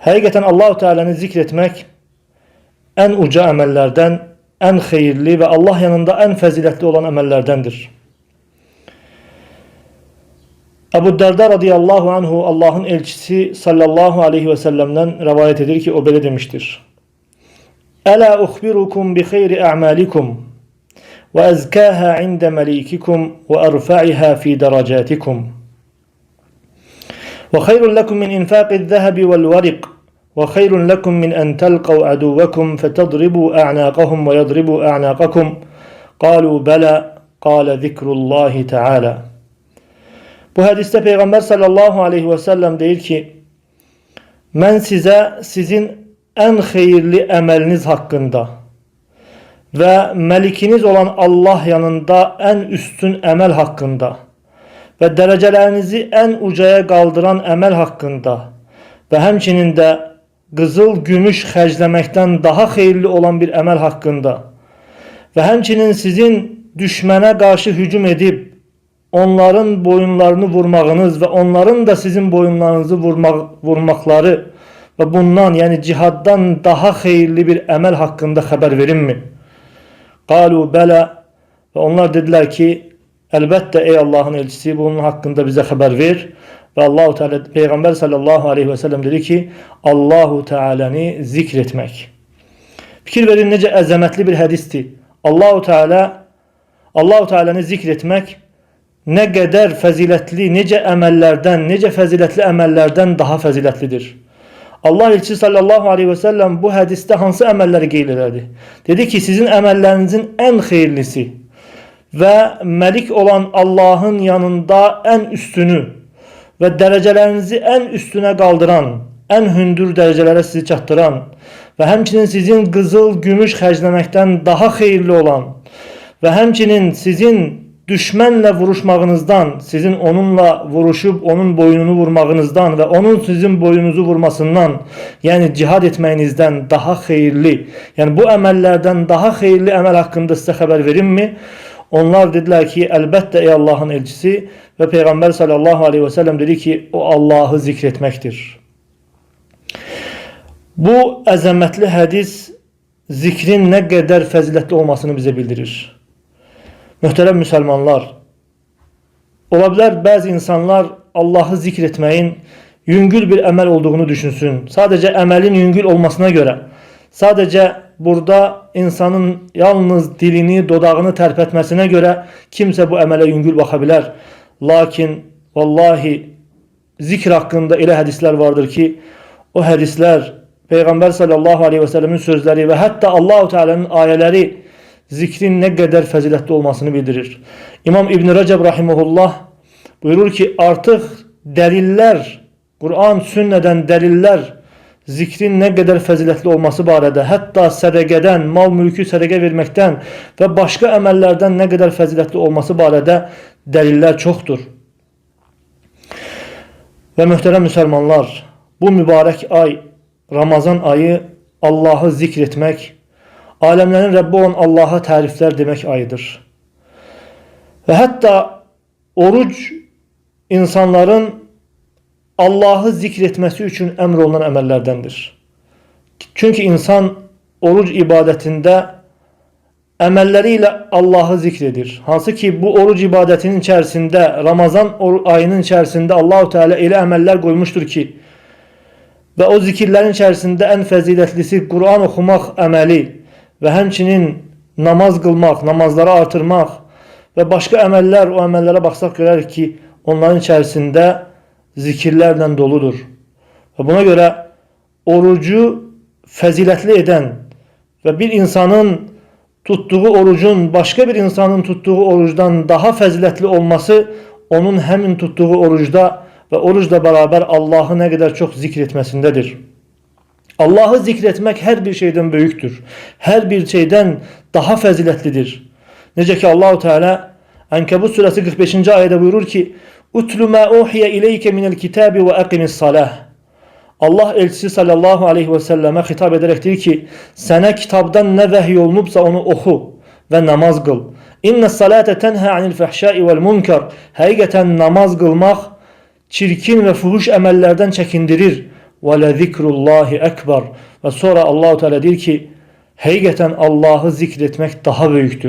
Hakikaten Allah-u Teala'nı zikretmek en uca emellerden, en hayırlı ve Allah yanında en faziletli olan emellerdendir. Ebu Derda radıyallahu anhu Allah'ın elçisi sallallahu aleyhi ve sellem'den rivayet edilir ki o böyle demiştir. Ela uhbirukum bi hayri a'malikum ve ezkaha inde melikikum ve erfa'iha fi derecatikum. Ve hayrun lekum min infaqi'z zehebi vel verik ve hayrun lekum min en telqav aduvakum fetadribu a'naqahum ve yadribu a'naqakum. Qalu bela qala zikrullahi teala. Bu hadiste Peygamber sallallahu aleyhi ve sellem deyir ki, mən sizə sizin en hayırlı emeliniz hakkında ve melikiniz olan Allah yanında en üstün emel hakkında ve derecelerinizi en ucaya kaldıran emel hakkında ve hemçinin de kızıl gümüş xərclemekten daha hayırlı olan bir emel hakkında ve hemçinin sizin düşmene karşı hücum edip onların boyunlarını vurmağınız ve onların da sizin boyunlarınızı vurmakları ve bundan yani cihaddan daha hayırlı bir emel hakkında haber verin mi? Qalu bela ve onlar dediler ki elbette ey Allah'ın elçisi bunun hakkında bize haber ver. Ve Allahu Teala Peygamber sallallahu aleyhi ve sellem dedi ki Allahu Teala'nı zikretmek. Fikir verin nece azametli bir hadisti. Allahu Teala'nı zikretmek ne kadar faziletli, nece emellerden, nece faziletli emellerden daha faziletlidir. Allah elçisi sallallahu aleyhi ve sellem bu hadiste hansı emelleri qeyd dedi ki sizin emellerinizin en hayırlısı ve melik olan Allah'ın yanında en üstünü ve derecelerinizi en üstüne kaldıran, en hündür derecelere sizi çattıran ve hemçinin sizin kızıl gümüş xərclemekten daha hayırlı olan ve hemçinin sizin düşmenle vuruşmağınızdan, sizin onunla vuruşup onun boynunu vurmağınızdan ve onun sizin boynunuzu vurmasından, yani cihad etməyinizdən daha hayırlı, yani bu emellerden daha hayırlı emel hakkında size haber verin mi? Onlar dediler ki elbette ey Allah'ın elçisi ve Peygamber sallallahu aleyhi ve sellem dedi ki o Allah'ı zikretmektir. Bu azametli hadis zikrin ne kadar faziletli olmasını bize bildirir. Mühterem Müslümanlar, olabilir bazı insanlar Allah'ı zikretmeyin yüngül bir emel olduğunu düşünsün. Sadece emelin yüngül olmasına göre, sadece burada insanın yalnız dilini, dodağını terpetmesine göre kimse bu emele yüngül bakabilir. Lakin vallahi zikir hakkında öyle hadisler vardır ki o hadisler Peygamber sallallahu aleyhi ve sellemin sözleri ve hatta Allah-u Teala'nın ayeleri zikrin ne kadar faziletli olmasını bildirir. İmam İbn Recep rahimehullah buyurur ki artık deliller, Kur'an, sünneden deliller zikrin ne kadar faziletli olması barədə, hatta sədəqədən, mal mülkü sədəqə verməkdən ve başka emellerden ne kadar faziletli olması barədə deliller çoktur. Ve mühterem Müslümanlar, bu mübarek ay, Ramazan ayı Allah'ı zikretmek, alemlerin Rabbi olan Allah'a tarifler demek ayıdır. Ve hatta oruç insanların Allah'ı zikretmesi için emrolunan emellerdendir. Çünkü insan oruç ibadetinde emelleriyle Allah'ı zikredir. Hansı ki bu oruç ibadetinin içerisinde Ramazan ayının içerisinde Allah-u Teala öyle emeller koymuştur ki ve o zikirlerin içerisinde en faziletlisi Kur'an okumak emeli ve hemçinin namaz kılmak, namazları artırmak ve başka emeller, o emellere baksak görer ki onların içerisinde zikirlerle doludur. Ve buna göre orucu faziletli eden ve bir insanın tuttuğu orucun başka bir insanın tuttuğu oruçtan daha faziletli olması onun hemin tuttuğu oruçta ve oruçla beraber Allah'ı ne kadar çok zikretmesindedir. Allah'ı zikretmek her bir şeyden büyüktür. Her bir şeyden daha faziletlidir. Nece ki Allah-u Teala Ankebut suresi 45. ayette buyurur ki Utlu ma uhiye ileyke minel kitabi ve akimis salah. Allah elçisi sallallahu aleyhi ve selleme hitap ederek diyor ki sana kitaptan ne vahiy olunubsa onu oku ve namaz kıl. İnne salate tenha anil fahşai vel munkar. Hakikaten namaz kılmak çirkin ve fuhuş emellerden çekindirir. ve le zikrullahi ekber. Ve sonra Allahu Teala der ki, hakikaten Allah'ı zikretmek daha büyüktür.